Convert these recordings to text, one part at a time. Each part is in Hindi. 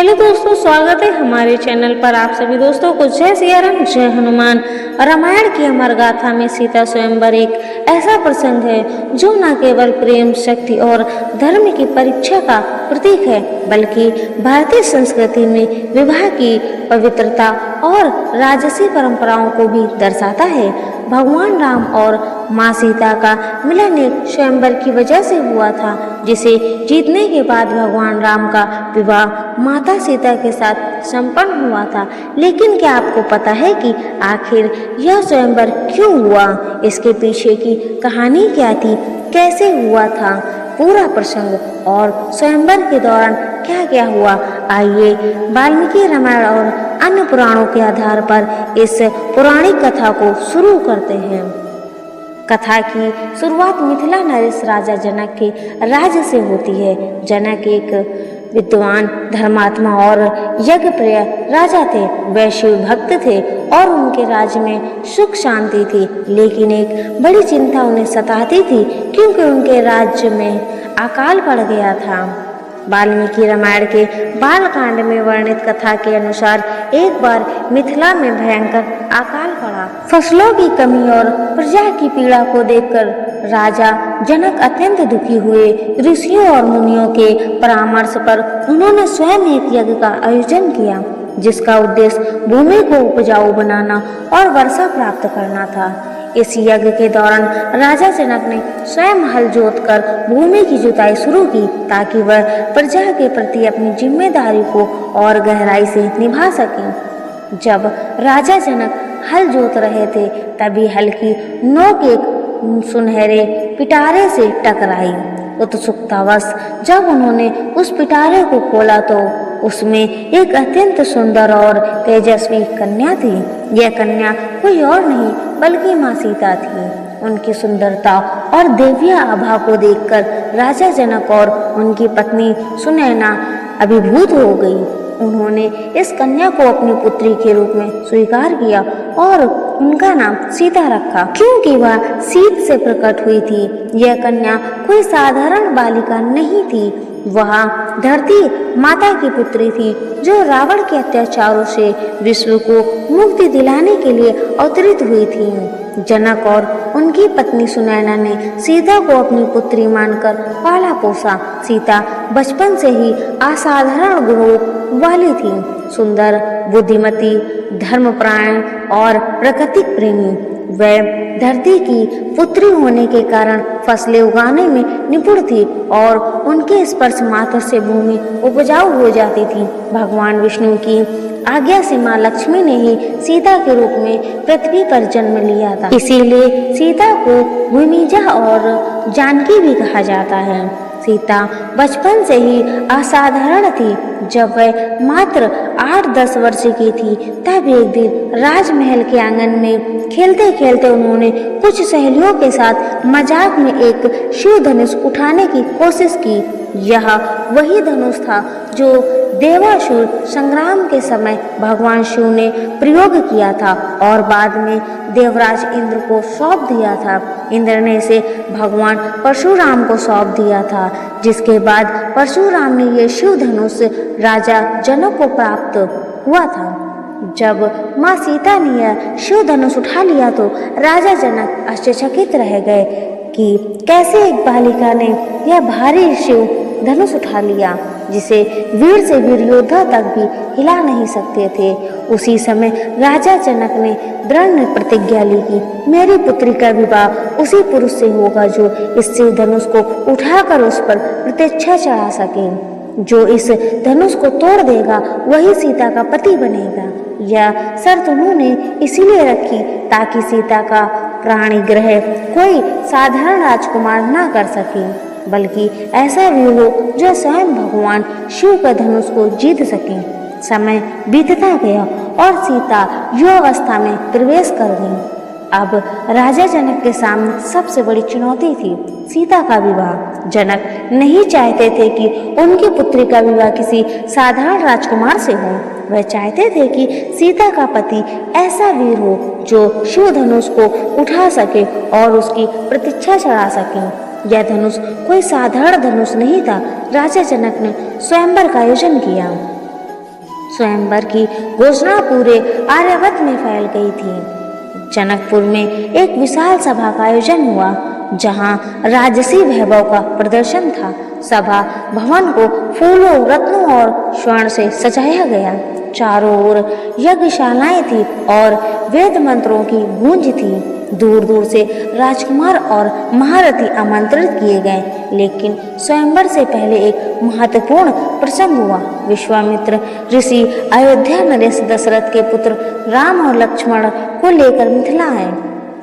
हेलो दोस्तों, स्वागत है हमारे चैनल पर। आप सभी दोस्तों को जय सिया राम, जय हनुमान। रामायण की अमर गाथा में सीता स्वयंवर एक ऐसा प्रसंग है जो न केवल प्रेम, शक्ति और धर्म की परीक्षा का प्रतीक है, बल्कि भारतीय संस्कृति में विवाह की पवित्रता और राजसी परंपराओं को भी दर्शाता है। भगवान राम और माँ सीता का मिलन एक स्वयंवर की वजह से हुआ था, जिसे जीतने के बाद भगवान राम का विवाह माता सीता के साथ संपन्न हुआ था। लेकिन क्या आपको पता है कि आखिर यह स्वयंवर क्यों हुआ? इसके पीछे की कहानी क्या थी, कैसे हुआ था पूरा प्रसंग और स्वयंवर के दौरान क्या क्या हुआ? आइए वाल्मीकि रामायण और अन्य पुराणों के आधार पर इस पौराणिक कथा को शुरू करते हैं। कथा की शुरुआत मिथिला नरेश राजा जनक के राज्य से होती है। जनक एक विद्वान, धर्मात्मा और यज्ञप्रिय राजा थे। वे शिव भक्त थे और उनके राज्य में सुख शांति थी। लेकिन एक बड़ी चिंता उन्हें सताती थी, क्योंकि उनके राज्य में अकाल पड़ गया था। वाल्मीकि रामायण के बालकांड में वर्णित कथा के अनुसार एक बार मिथिला में भयंकर अकाल पड़ा। फसलों की कमी और प्रजा की पीड़ा को देखकर राजा जनक अत्यंत दुखी हुए। ऋषियों और मुनियों के परामर्श पर उन्होंने स्वयं एक यज्ञ का आयोजन किया, जिसका उद्देश्य भूमि को उपजाऊ बनाना और वर्षा प्राप्त करना था। इस यज्ञ के दौरान राजा जनक ने स्वयं हल जोतकर भूमि की जुताई शुरू की, ताकि वह प्रजा के प्रति अपनी जिम्मेदारी को और गहराई से निभा सके। जब राजा जनक हल जोत रहे थे, तभी हल की नोक एक सुनहरे पिटारे से टकराई। उत्सुकतावश जब उन्होंने उस पिटारे को खोला तो उसमें एक अत्यंत सुंदर और तेजस्वी कन्या थी। यह कन्या कोई और नहीं बल्कि माँ सीता थी। उनकी सुंदरता और देवीय आभा को देखकर राजा जनक और उनकी पत्नी सुनैना अभिभूत हो गई। उन्होंने इस कन्या को अपनी पुत्री के रूप में स्वीकार किया और उनका नाम सीता रखा, क्योंकि वह सीत से प्रकट हुई थी। यह कन्या कोई साधारण बालिका नहीं थी, वह धरती माता की पुत्री थी, जो रावण के अत्याचारों से विश्व को मुक्ति दिलाने के लिए अवतरित हुई थी। जनक और उनकी पत्नी सुनैना ने सीता को अपनी पुत्री मानकर पाला पोसा। सीता बचपन से ही असाधारण गुणों वाली थी, सुंदर, बुद्धिमती, धर्मपरायण और प्रकृति प्रेमी। वह धरती की पुत्री होने के कारण फसलें उगाने में निपुण थी और उनके स्पर्श मात्र से भूमि उपजाऊ हो जाती थी। भगवान विष्णु की आज्ञा से माँ लक्ष्मी ने ही सीता के रूप में पृथ्वी पर जन्म लिया था। इसीलिए सीता को भूमिजा और जानकी भी कहा जाता है। सीता बचपन से ही असाधारण थी। जब वह मात्र 8-10 वर्ष की थी, तब एक दिन राजमहल के आंगन में खेलते खेलते उन्होंने कुछ सहेलियों के साथ मजाक में एक शिव धनुष उठाने की कोशिश की। यह वही धनुष था जो देवासुर संग्राम के समय भगवान शिव ने प्रयोग किया था और बाद में देवराज इंद्र को सौंप दिया था। इंद्र ने इसे भगवान परशुराम को सौंप दिया था, जिसके बाद परशुराम ने यह शिव धनुष राजा जनक को प्राप्त हुआ था। जब माँ सीता ने यह शिव धनुष उठा लिया तो राजा जनक आश्चर्यचकित रह गए कि कैसे एक बालिका ने यह भारी शिव धनुष उठा लिया, जिसे वीर से वीर योद्धा तक भी हिला नहीं सकते थे। उसी समय राजा जनक ने दृढ़ प्रतिज्ञा ली कि मेरी पुत्री का विवाह उसी पुरुष से होगा जो इस शिव धनुष को उठाकर उस पर प्रतिष्ठा चढ़ा सके। जो इस धनुष को तोड़ देगा वही सीता का पति बनेगा। यह शर्त उन्होंने इसीलिए रखी ताकि सीता का प्राणी ग्रह कोई साधारण राजकुमार ना कर सके, बल्कि ऐसा भी हो जो स्वयं भगवान शिव का धनुष को जीत सके। समय बीतता गया और सीता युवावस्था में प्रवेश कर गई। अब राजा जनक के सामने सबसे बड़ी चुनौती थी सीता का विवाह। जनक नहीं चाहते थे कि उनकी पुत्री का विवाह किसी साधारण राजकुमार से हो। वह चाहते थे कि सीता का पति ऐसा वीर हो जो शिव धनुष को उठा सके और उसकी प्रतीक्षा चढ़ा सके। यह धनुष कोई साधारण धनुष नहीं था। राजा जनक ने स्वयंवर का आयोजन किया। स्वयंवर की घोषणा पूरे आर्यावर्त में फैल गई थी। जनकपुर में एक विशाल सभा का आयोजन हुआ, जहां राजसी वैभव का प्रदर्शन था। सभा भवन को फूलों, रत्नों और स्वर्ण से सजाया गया। चारों ओर यज्ञशालाएं थी और वेद मंत्रों की गूंज थी। दूर दूर से राजकुमार और महारथी आमंत्रित किए गए, लेकिन स्वयंवर से पहले एक महत्वपूर्ण प्रसंग हुआ। विश्वामित्र ऋषि अयोध्या नरेश दशरथ के पुत्र राम और लक्ष्मण को लेकर मिथिला आए।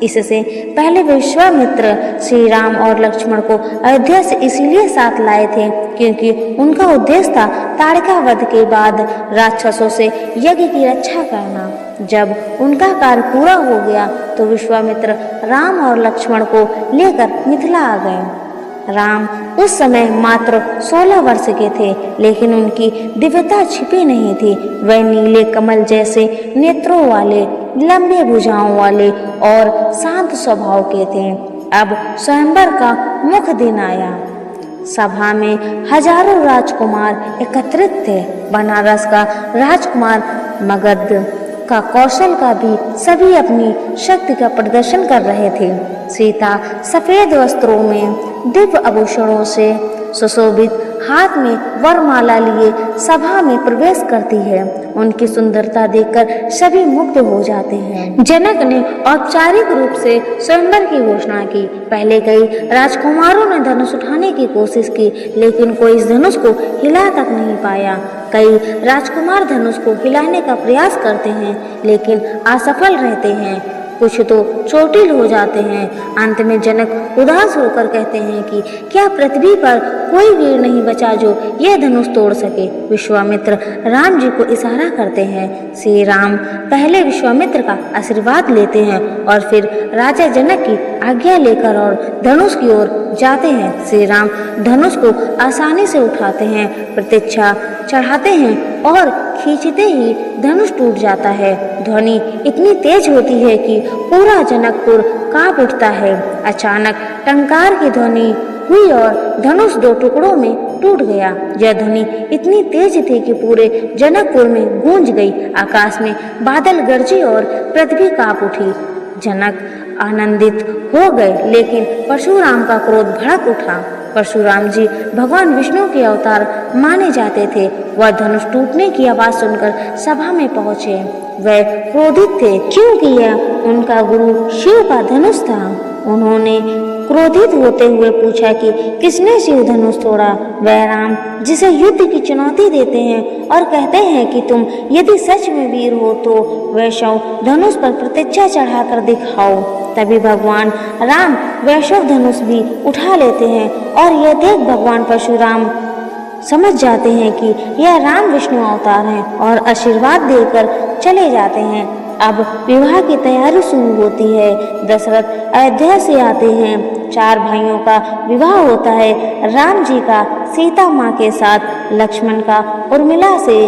इससे पहले विश्वामित्र श्री राम और लक्ष्मण को अयोध्या से इसीलिए साथ लाए थे क्योंकि उनका उद्देश्य था ताड़का वध के बाद राक्षसों से यज्ञ की रक्षा करना। जब उनका कार्य पूरा हो गया तो विश्वामित्र राम और लक्ष्मण को लेकर मिथिला आ गए। राम उस समय मात्र 16 वर्ष के थे, लेकिन उनकी दिव्यता छिपी नहीं थी। वह नीले कमल जैसे नेत्रों वाले, लंबे भुजाओं वाले और शांत स्वभाव के थे। अब स्वयंवर का मुख्य दिन आया। सभा में हजारों राजकुमार एकत्रित थे। बनारस का राजकुमार, मगध का, कौशल का भी सभी अपनी शक्ति का प्रदर्शन कर रहे थे। सीता सफेद वस्त्रों में दिव्य आभूषणों से सुशोभित हाथ में वरमाला लिए सभा में प्रवेश करती है। उनकी सुंदरता देखकर सभी मुग्ध हो जाते हैं। जनक ने औपचारिक रूप से स्वयंवर की घोषणा की। पहले कई राजकुमारों ने धनुष उठाने की कोशिश की, लेकिन कोई इस धनुष को हिला तक नहीं पाया। कई राजकुमार धनुष को हिलाने का प्रयास करते हैं, लेकिन असफल रहते हैं। कुछ तो चोटिल हो जाते हैं। अंत में जनक उदास होकर कहते हैं कि क्या पृथ्वी पर कोई वीर नहीं बचा जो यह धनुष तोड़ सके। विश्वामित्र राम जी को इशारा करते हैं। श्री राम पहले विश्वामित्र का आशीर्वाद लेते हैं और फिर राजा जनक की आज्ञा लेकर और धनुष की ओर जाते हैं। श्री राम धनुष को आसानी से उठाते हैं, प्रतीक्षा चढ़ाते हैं और खींचते ही धनुष टूट जाता है। ध्वनि इतनी तेज होती है कि पूरा जनकपुर कांप उठता है। अचानक टंकार की ध्वनि हुई और धनुष 2 टुकड़ों में टूट गया। यह ध्वनि इतनी तेज थी कि पूरे जनकपुर में गूंज गई। आकाश में बादल गरजे और पृथ्वी कांप उठी। जनक आनंदित हो गए, लेकिन परशुराम का क्रोध भड़क उठा। परशुराम जी भगवान विष्णु के अवतार माने जाते थे। वह धनुष टूटने की आवाज सुनकर सभा में पहुंचे। वह क्रोधित थे क्योंकि यह उनका गुरु शिव का धनुष था। उन्होंने क्रोधित होते हुए पूछा कि किसने शिव धनुष तोड़ा। वह राम, जिसे युद्ध की चुनौती देते हैं और कहते हैं कि तुम यदि सच में वीर हो तो वैष्णव धनुष पर प्रतीक्षा चढ़ाकर दिखाओ। तभी भगवान राम वैष्णव धनुष भी उठा लेते हैं और यह देख भगवान परशुराम समझ जाते हैं कि यह राम विष्णु अवतार हैं और आशीर्वाद देकर चले जाते हैं। अब विवाह की तैयारी शुरू होती है। दशरथ अयोध्या से आते हैं। 4 भाइयों का विवाह होता है। राम जी का सीता माँ के साथ, लक्ष्मण का उर्मिला से,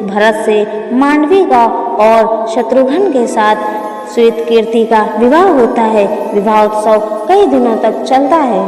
भरत से मांडवी का और शत्रुघ्न के साथ श्वेत कीर्ति का विवाह होता है। विवाह उत्सव कई दिनों तक चलता है।